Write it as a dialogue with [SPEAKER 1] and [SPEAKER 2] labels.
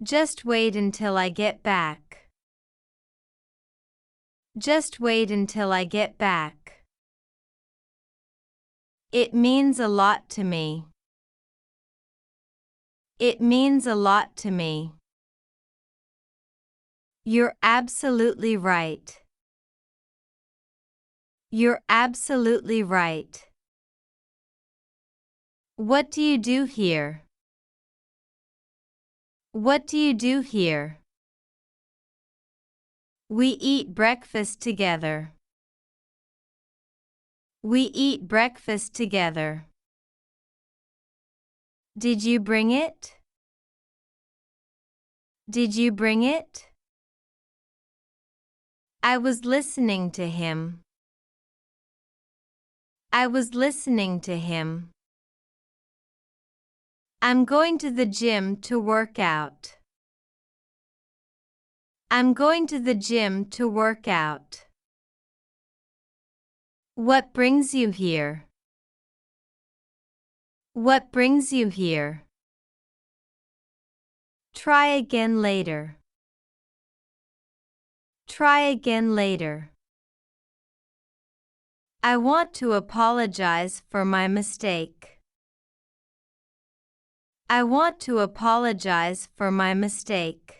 [SPEAKER 1] Just wait until I get back. Just wait until I get back. It means a lot to me. It means a lot to me. You're absolutely right. You're absolutely right. What do you do here? What do you do here? We eat breakfast together. We eat breakfast together. Did you bring it? Did you bring it? I was listening to him. I was listening to him. I'm going to the gym to work out. I'm going to the gym to work out. What brings you here? What brings you here? Try again later. Try again later. I want to apologize for my mistake. I want to apologize for my mistake.